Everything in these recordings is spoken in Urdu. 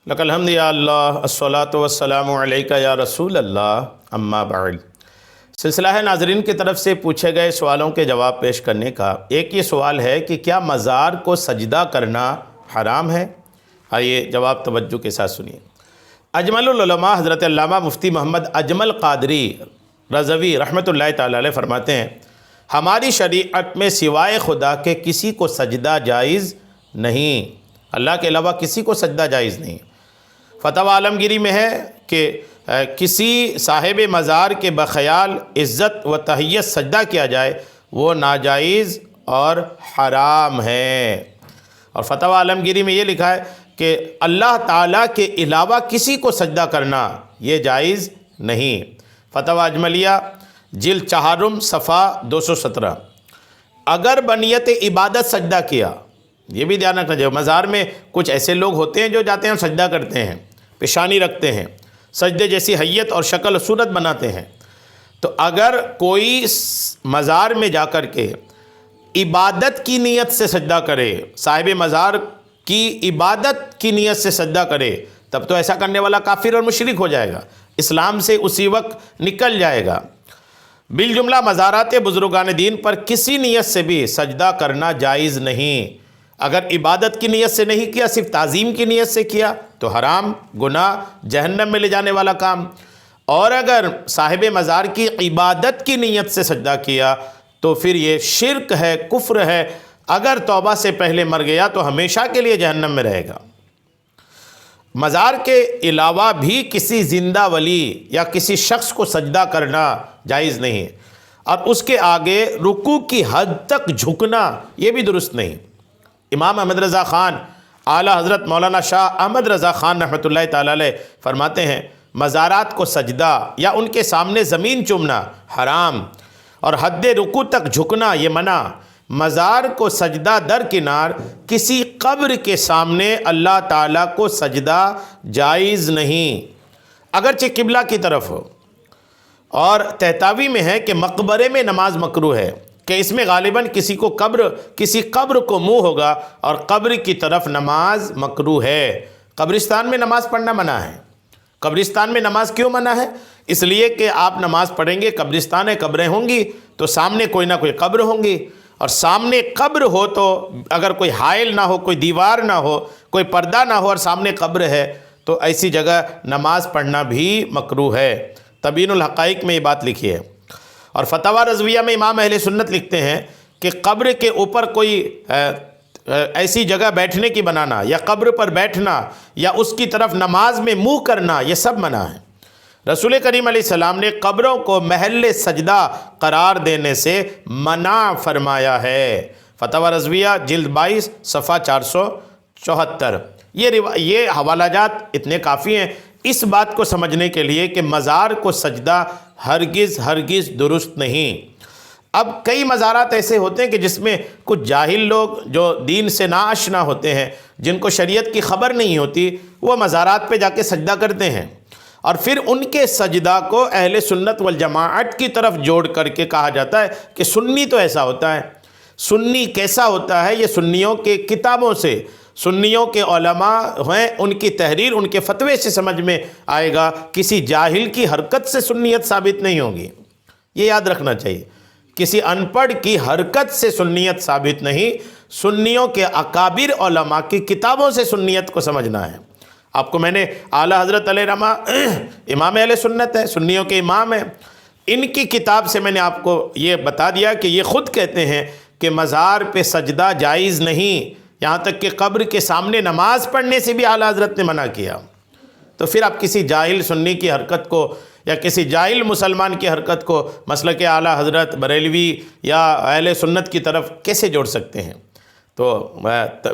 لک الحمد یا اللہ الصلاۃ والسلام علیک یا رسول اللہ اما بعد۔ سلسلہ ہے ناظرین کی طرف سے پوچھے گئے سوالوں کے جواب پیش کرنے کا۔ ایک یہ سوال ہے کہ کیا مزار کو سجدہ کرنا حرام ہے؟ آئیے جواب توجہ کے ساتھ سنیے۔ اجمل العلماء حضرت علامہ مفتی محمد اجمل قادری رضوی رحمۃ اللہ تعالی علیہ فرماتے ہیں، ہماری شریعت میں سوائے خدا کے کسی کو سجدہ جائز نہیں، اللہ کے علاوہ کسی کو سجدہ جائز نہیں۔ فتوی عالمگیری میں ہے کہ کسی صاحب مزار کے بخیال عزت و تحیت سجدہ کیا جائے وہ ناجائز اور حرام ہے۔ اور فتوی عالمگیری میں یہ لکھا ہے کہ اللہ تعالیٰ کے علاوہ کسی کو سجدہ کرنا یہ جائز نہیں۔ فتوی اجملیہ جلد 4 صفحہ 217۔ اگر بنیت عبادت سجدہ کیا، یہ بھی دھیان رکھنا چاہیے، مزار میں کچھ ایسے لوگ ہوتے ہیں جو جاتے ہیں اور سجدہ کرتے ہیں، پیشانی رکھتے ہیں، سجدے جیسی حیت اور شکل و صورت بناتے ہیں۔ تو اگر کوئی مزار میں جا کر کے عبادت کی نیت سے سجدہ کرے، صاحب مزار کی عبادت کی نیت سے سجدہ کرے، تب تو ایسا کرنے والا کافر اور مشرک ہو جائے گا، اسلام سے اسی وقت نکل جائے گا۔ بالجملہ مزارات بزرگان دین پر کسی نیت سے بھی سجدہ کرنا جائز نہیں۔ اگر عبادت کی نیت سے نہیں کیا، صرف تعظیم کی نیت سے کیا تو حرام، گناہ، جہنم میں لے جانے والا کام۔ اور اگر صاحب مزار کی عبادت کی نیت سے سجدہ کیا تو پھر یہ شرک ہے، کفر ہے، اگر توبہ سے پہلے مر گیا تو ہمیشہ کے لیے جہنم میں رہے گا۔ مزار کے علاوہ بھی کسی زندہ ولی یا کسی شخص کو سجدہ کرنا جائز نہیں، اور اس کے آگے رکوع کی حد تک جھکنا یہ بھی درست نہیں۔ امام احمد رضا خان اعلیٰ حضرت مولانا شاہ احمد رضا خان رحمۃ اللہ تعالی علیہ فرماتے ہیں، مزارات کو سجدہ یا ان کے سامنے زمین چومنا حرام، اور حد رکوع تک جھکنا یہ منع۔ مزار کو سجدہ درکنار کسی قبر کے سامنے اللہ تعالیٰ کو سجدہ جائز نہیں، اگرچہ قبلہ کی طرف ہو۔ اور تحتاوی میں ہے کہ مقبرے میں نماز مکروہ ہے، کہ اس میں غالباً کسی قبر کو منہ ہوگا اور قبر کی طرف نماز مکروہ ہے۔ قبرستان میں نماز پڑھنا منع ہے۔ قبرستان میں نماز کیوں منع ہے؟ اس لیے کہ آپ نماز پڑھیں گے، قبرستان ہے، قبریں ہوں گی تو سامنے کوئی نہ کوئی قبر ہوں گی، اور سامنے قبر ہو تو اگر کوئی حائل نہ ہو، کوئی دیوار نہ ہو، کوئی پردہ نہ ہو اور سامنے قبر ہے تو ایسی جگہ نماز پڑھنا بھی مکروہ ہے۔ تبیین الحقائق میں یہ بات لکھی ہے۔ اور فتویٰ رضویہ میں امام اہل سنت لکھتے ہیں کہ قبر کے اوپر کوئی ایسی جگہ بیٹھنے کی بنانا یا قبر پر بیٹھنا یا اس کی طرف نماز میں منہ کرنا یہ سب منع ہے۔ رسول کریم علیہ السلام نے قبروں کو محل سجدہ قرار دینے سے منع فرمایا ہے۔ فتویٰ رضویہ جلد 22 صفحہ 474۔ یہ حوالہ جات اتنے کافی ہیں اس بات کو سمجھنے کے لیے کہ مزار کو سجدہ ہرگز درست نہیں۔ اب کئی مزارات ایسے ہوتے ہیں کہ جس میں کچھ جاہل لوگ جو دین سے ناآشنا ہوتے ہیں، جن کو شریعت کی خبر نہیں ہوتی، وہ مزارات پہ جا کے سجدہ کرتے ہیں، اور پھر ان کے سجدہ کو اہل سنت والجماعت کی طرف جوڑ کر کے کہا جاتا ہے کہ سنی تو ایسا ہوتا ہے۔ سنی کیسا ہوتا ہے؟ یہ سنیوں کے کتابوں سے، سنیوں کے علماء ہیں، ان کی تحریر، ان کے فتوے سے سمجھ میں آئے گا، کسی جاہل کی حرکت سے سنیت ثابت نہیں ہوگی۔ یہ یاد رکھنا چاہیے، کسی ان پڑھ کی حرکت سے سنیت ثابت نہیں، سنیوں کے اکابر علماء کی کتابوں سے سنیت کو سمجھنا ہے۔ آپ کو میں نے اعلیٰ حضرت علیہ رحمہ امام اہل سنت ہے، سنیوں کے امام ہیں، ان کی کتاب سے میں نے آپ کو یہ بتا دیا کہ یہ خود کہتے ہیں کہ مزار پہ سجدہ جائز نہیں، یہاں تک کہ قبر کے سامنے نماز پڑھنے سے بھی اعلیٰ حضرت نے منع کیا۔ تو پھر آپ کسی جاہل سنی کی حرکت کو یا کسی جاہل مسلمان کی حرکت کو مسلک اعلیٰ حضرت بریلوی یا اہل سنت کی طرف کیسے جوڑ سکتے ہیں؟ تو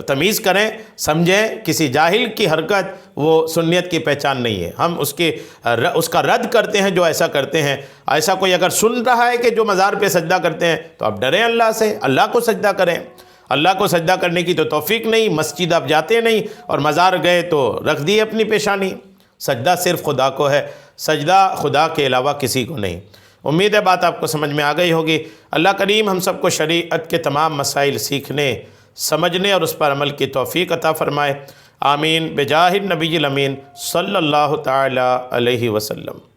تمیز کریں، سمجھیں، کسی جاہل کی حرکت وہ سنیت کی پہچان نہیں ہے۔ ہم اس کا رد کرتے ہیں جو ایسا کرتے ہیں۔ ایسا کوئی اگر سن رہا ہے کہ جو مزار پہ سجدہ کرتے ہیں تو آپ ڈریں اللہ سے، اللہ کو سجدہ کریں۔ اللہ کو سجدہ کرنے کی تو توفیق نہیں، مسجد آپ جاتے نہیں اور مزار گئے تو رکھ دی اپنی پیشانی۔ سجدہ صرف خدا کو ہے، سجدہ خدا کے علاوہ کسی کو نہیں۔ امید ہے بات آپ کو سمجھ میں آ گئی ہوگی۔ اللہ کریم ہم سب کو شریعت کے تمام مسائل سیکھنے، سمجھنے اور اس پر عمل کی توفیق عطا فرمائے۔ آمین بجاہ النبی الامین صلی اللہ تعالی علیہ وسلم۔